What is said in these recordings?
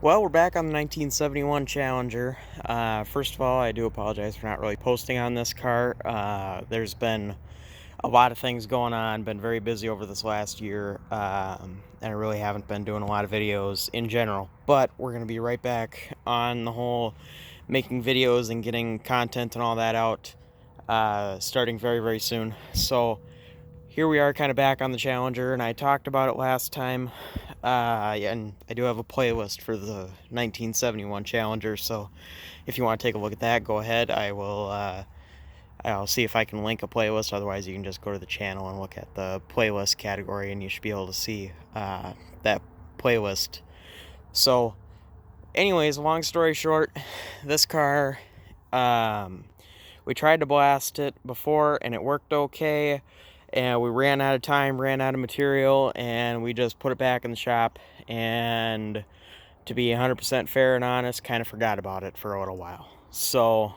Well, we're back on the 1971 Challenger. First of all, I do apologize for not really posting on this car. There's been a lot of things going on, been very busy over this last year, and I really haven't been doing a lot of videos in general. But we're going to be right back on the whole making videos and getting content and all that out starting very, very soon. So here we are kind of back on the Challenger, and I talked about it last time. And I do have a playlist for the 1971 Challenger, so if you want to take a look at that, go ahead. I'll see if I can link a playlist. Otherwise, you can just go to the channel and look at the playlist category, and you should be able to see that playlist. So, anyways, long story short, this car, we tried to blast it before, and it worked okay. And we ran out of time, ran out of material, and we just put it back in the shop. And to be 100% fair and honest, kind of forgot about it for a little while. So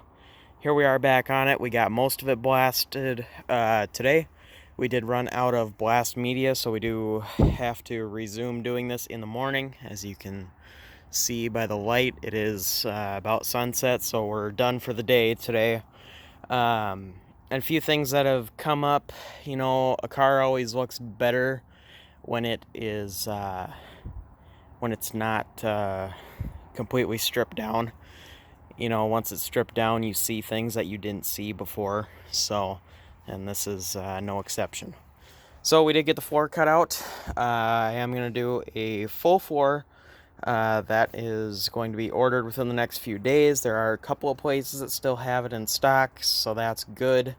here we are back on it. We got most of it blasted today. We did run out of blast media, so we do have to resume doing this in the morning. As you can see by the light, it is about sunset, so we're done for the day today. And a few things that have come up, a car always looks better when it is when it's not completely stripped down. Once it's stripped down, you see things that you didn't see before. So, and this is no exception. So we did get the floor cut out. I am going to do a full floor. That is going to be ordered within the next few days. There are a couple of places that still have it in stock, so that's good.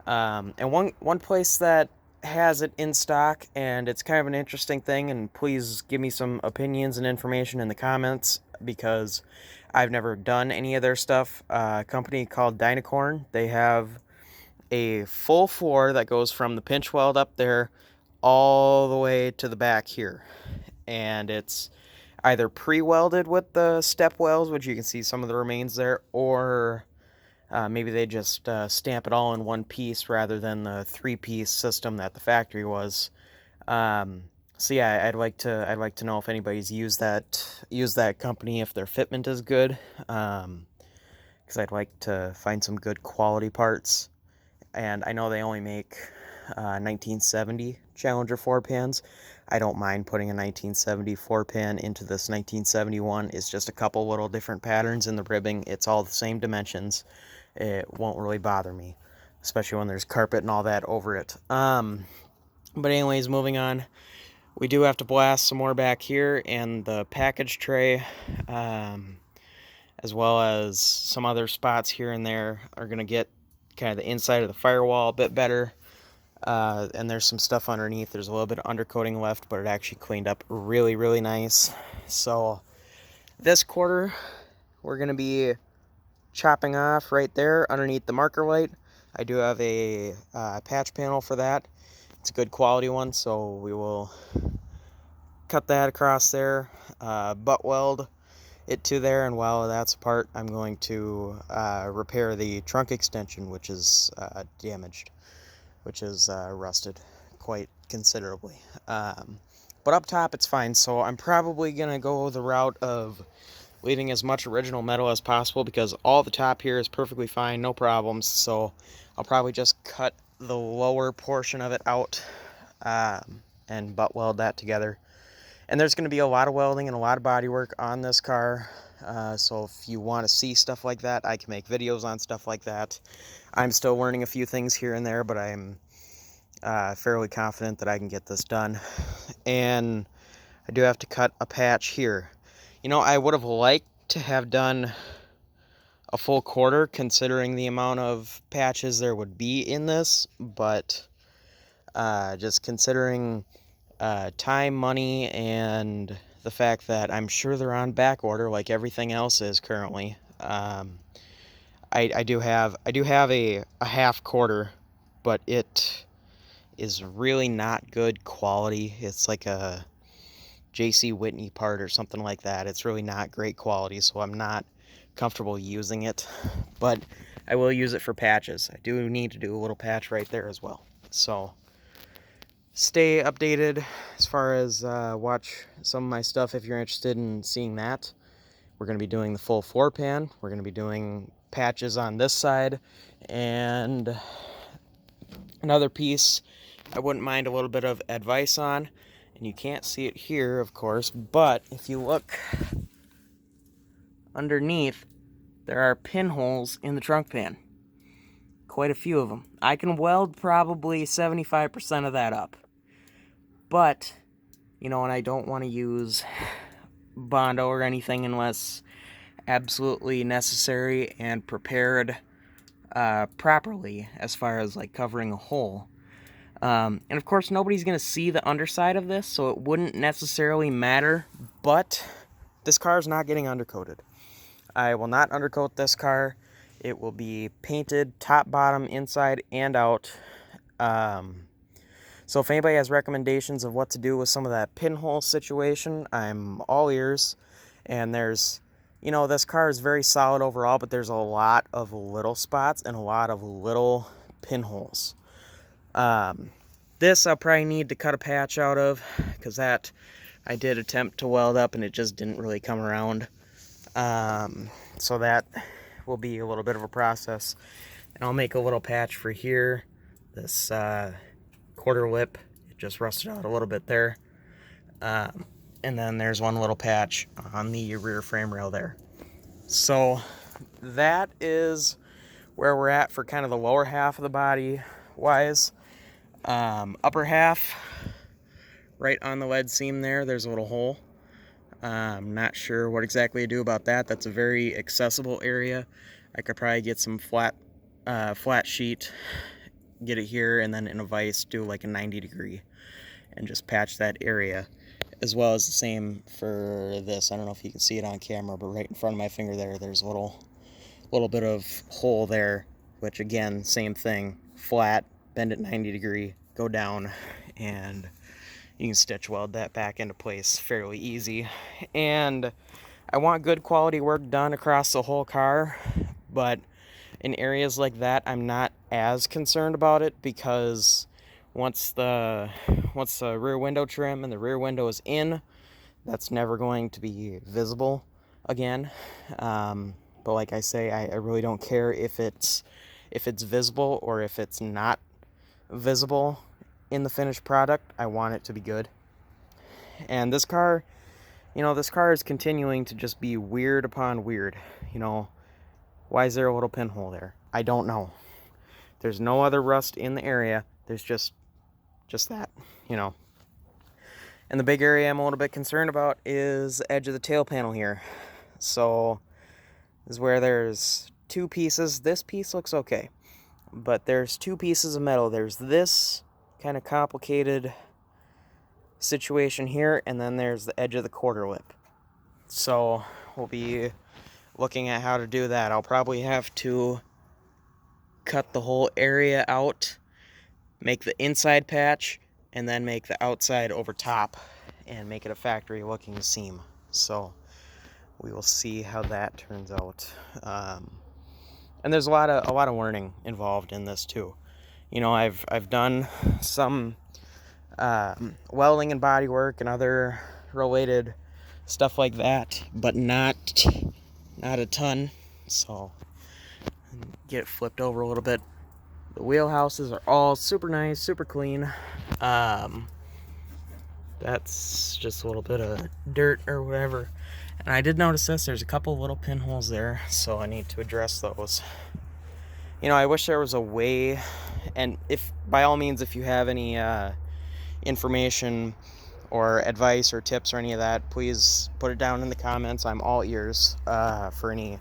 And one place that has it in stock, and it's kind of an interesting thing, and please give me some opinions and information in the comments, because I've never done any of their stuff. A company called Dynacorn, they have a full floor that goes from the pinch weld up there all the way to the back here. And it's either pre-welded with the step welds, which you can see some of the remains there, or maybe they just stamp it all in one piece rather than the three-piece system that the factory was. So yeah, I'd like to know if anybody's used that company, if their fitment is good, because I'd like to find some good quality parts. And I know they only make 1970 Challenger 4-pans. I don't mind putting a 1970 4-pan into this 1971. It's just a couple little different patterns in the ribbing. It's all the same dimensions. It won't really bother me, especially when there's carpet and all that over it. But anyways, moving on. We do have to blast some more back here, and the package tray, as well as some other spots here and there, are going to get kind of the inside of the firewall a bit better. And there's some stuff underneath. There's a little bit of undercoating left, but it actually cleaned up really, really nice. So this quarter, we're going to be chopping off right there underneath the marker light. I do have a patch panel for that. It's a good quality one, so we will cut that across there, butt weld it to there, and while that's apart, I'm going to repair the trunk extension, which is damaged, which is rusted quite considerably. But up top, it's fine, so I'm probably going to go the route of leaving as much original metal as possible, because all the top here is perfectly fine, no problems. So I'll probably just cut the lower portion of it out and butt weld that together. And there's going to be a lot of welding and a lot of body work on this car. So if you want to see stuff like that, I can make videos on stuff like that. I'm still learning a few things here and there, but I'm fairly confident that I can get this done. And I do have to cut a patch here. I would have liked to have done a full quarter, considering the amount of patches there would be in this, but just considering time, money, and the fact that I'm sure they're on back order like everything else is currently, I do have a half quarter, but it is really not good quality. It's like a J.C. Whitney part or something like that. It's really not great quality, so I'm not comfortable using it, but I will use it for patches. I do need to do a little patch right there as well. So stay updated as far as watch some of my stuff if you're interested in seeing that. We're going to be doing the full floor pan. We're going to be doing patches on this side, and another piece I wouldn't mind a little bit of advice on, and you can't see it here, of course, but if you look underneath, there are pinholes in the trunk pan. Quite a few of them. I can weld probably 75% of that up. But, you know, and I don't want to use Bondo or anything unless absolutely necessary and prepared properly as far as like covering a hole. And of course, nobody's going to see the underside of this, so it wouldn't necessarily matter, but this car is not getting undercoated. I will not undercoat this car. It will be painted top, bottom, inside, and out. So if anybody has recommendations of what to do with some of that pinhole situation, I'm all ears. And there's, you know, this car is very solid overall, but there's a lot of little spots and a lot of little pinholes. This I'll probably need to cut a patch out of, because that I did attempt to weld up and it just didn't really come around. So that will be a little bit of a process. And I'll make a little patch for here. This quarter lip, it just rusted out a little bit there. And then there's one little patch on the rear frame rail there. So that is where we're at for kind of the lower half of the body wise. Upper half, right on the lead seam there's a little hole. I'm not sure what exactly to do about that. That's a very accessible area. I could probably get some flat sheet, get it here, and then in a vise do like a 90-degree and just patch that area, as well as the same for this. I don't know if you can see it on camera, but right in front of my finger there's a little bit of hole there, which again, same thing, flat, bend it 90-degree, go down, and you can stitch weld that back into place fairly easy. And I want good quality work done across the whole car, but in areas like that, I'm not as concerned about it, because once the rear window trim and the rear window is in, that's never going to be visible again. But like I say, I really don't care if it's visible or if it's not visible in the finished product. I want it to be good. And this car, you know, this car is continuing to just be weird upon weird. You know, why is there a little pinhole there? I don't know. There's no other rust in the area. There's just that, you know. And the big area I'm a little bit concerned about is the edge of the tail panel here. So this is where there's two pieces. This piece looks okay, but there's two pieces of metal. There's this kind of complicated situation here, and then there's the edge of the quarter lip. So we'll be looking at how to do that. I'll probably have to cut the whole area out, make the inside patch, and then make the outside over top and make it a factory looking seam. So we will see how that turns out. And there's a lot of learning involved in this too. You know, I've done some welding and body work and other related stuff like that, but not a ton. So get it flipped over a little bit. The wheelhouses are all super nice, super clean. That's just a little bit of dirt or whatever. And I did notice there's a couple little pinholes there, so I need to address those. You know, I wish there was a way, and if by all means, if you have any information or advice or tips or any of that, please put it down in the comments. I'm all ears for any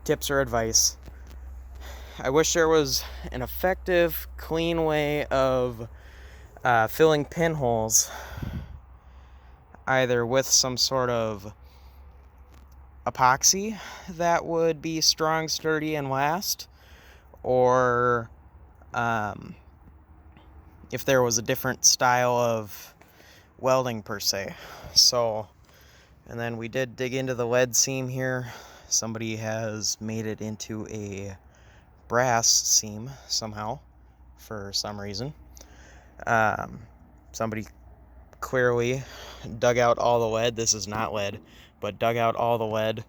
tips or advice. I wish there was an effective, clean way of filling pinholes, either with some sort of epoxy that would be strong, sturdy, and last, or if there was a different style of welding per se. So, and then we did dig into the lead seam here. Somebody has made it into a brass seam somehow, for some reason. somebody clearly dug out all the lead. This is not lead, but dug out all the lead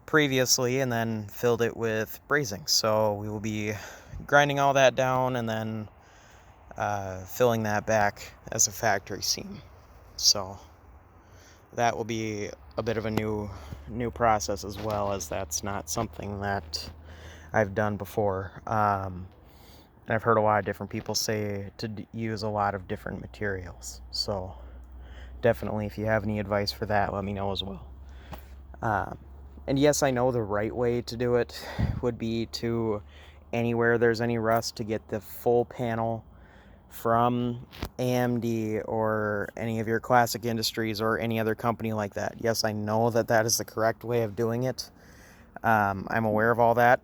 previously and then filled it with brazing. So we will be grinding all that down and then filling that back as a factory seam. So that will be a bit of a new process, as well as that's not something that I've done before. And I've heard a lot of different people say to use a lot of different materials. So definitely, if you have any advice for that, let me know as well. And yes, I know the right way to do it would be to, anywhere there's any rust, to get the full panel from AMD or any of your Classic Industries or any other company like that. Yes, I know that that is the correct way of doing it. I'm aware of all that,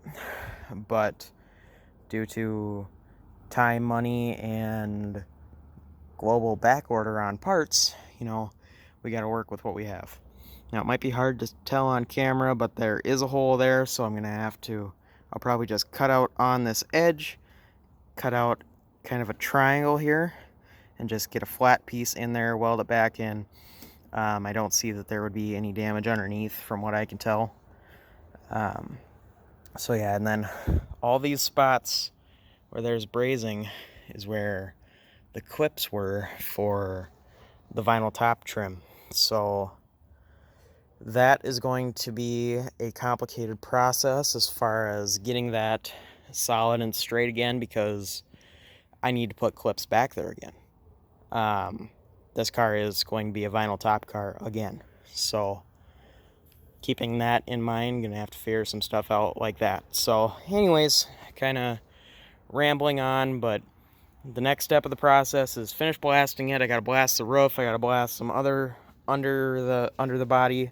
but due to time, money, and global back order on parts, we got to work with what we have. Now, it might be hard to tell on camera, but there is a hole there, so I'm going to I'll probably just cut out on this edge, cut out kind of a triangle here, and just get a flat piece in there, weld it back in. I don't see that there would be any damage underneath from what I can tell. So yeah, and then all these spots where there's brazing is where the clips were for the vinyl top trim. So that is going to be a complicated process as far as getting that solid and straight again, because I need to put clips back there again. This car is going to be a vinyl top car again. So keeping that in mind, I'm going to have to figure some stuff out like that. So anyways, kind of rambling on, but the next step of the process is finish blasting it. I got to blast the roof. I got to blast some other under the body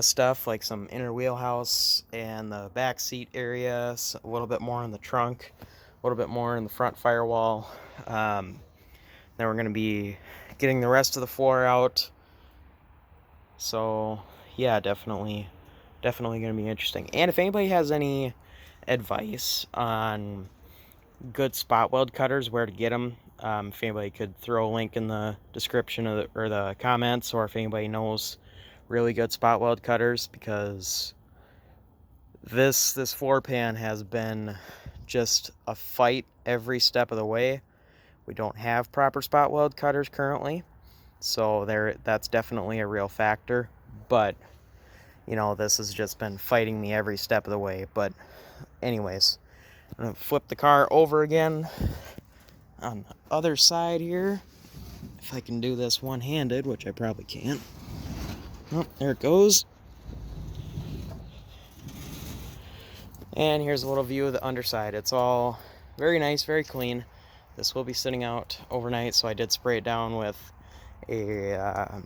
stuff, like some inner wheelhouse and the back seat area, a little bit more in the trunk, a little bit more in the front firewall. Then we're going to be getting the rest of the floor out. So yeah, definitely going to be interesting. And if anybody has any advice on good spot weld cutters, where to get them, if anybody could throw a link in the description or the comments, or if anybody knows really good spot weld cutters, because this floor pan has been just a fight every step of the way. We don't have proper spot weld cutters currently, so that's definitely a real factor. But this has just been fighting me every step of the way. But anyways, I'm gonna flip the car over again on the other side here, if I can do this one-handed, which I probably can't. Oh, there it goes. And here's a little view of the underside. It's all very nice, very clean. This will be sitting out overnight, so I did spray it down with a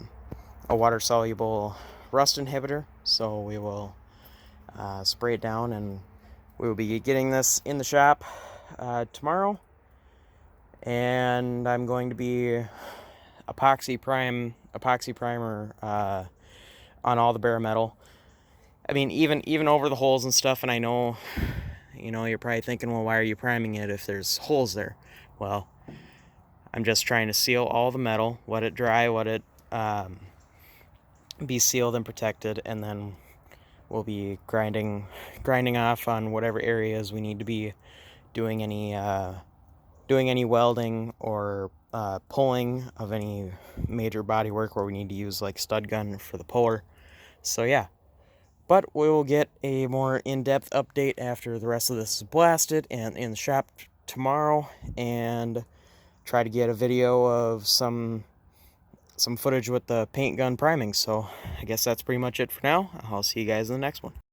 water-soluble rust inhibitor. So we will spray it down, and we will be getting this in the shop tomorrow. And I'm going to be epoxy primer on all the bare metal. I mean, even over the holes and stuff. And I know, you're probably thinking, well, why are you priming it if there's holes there? Well, I'm just trying to seal all the metal, let it dry, let it be sealed and protected, and then we'll be grinding off on whatever areas we need to be doing any welding or pulling of any major body work where we need to use like stud gun for the puller. So yeah, but we will get a more in-depth update after the rest of this is blasted and in the shop tomorrow, and try to get a video of some footage with the paint gun priming. So I guess that's pretty much it for now. I'll see you guys in the next one.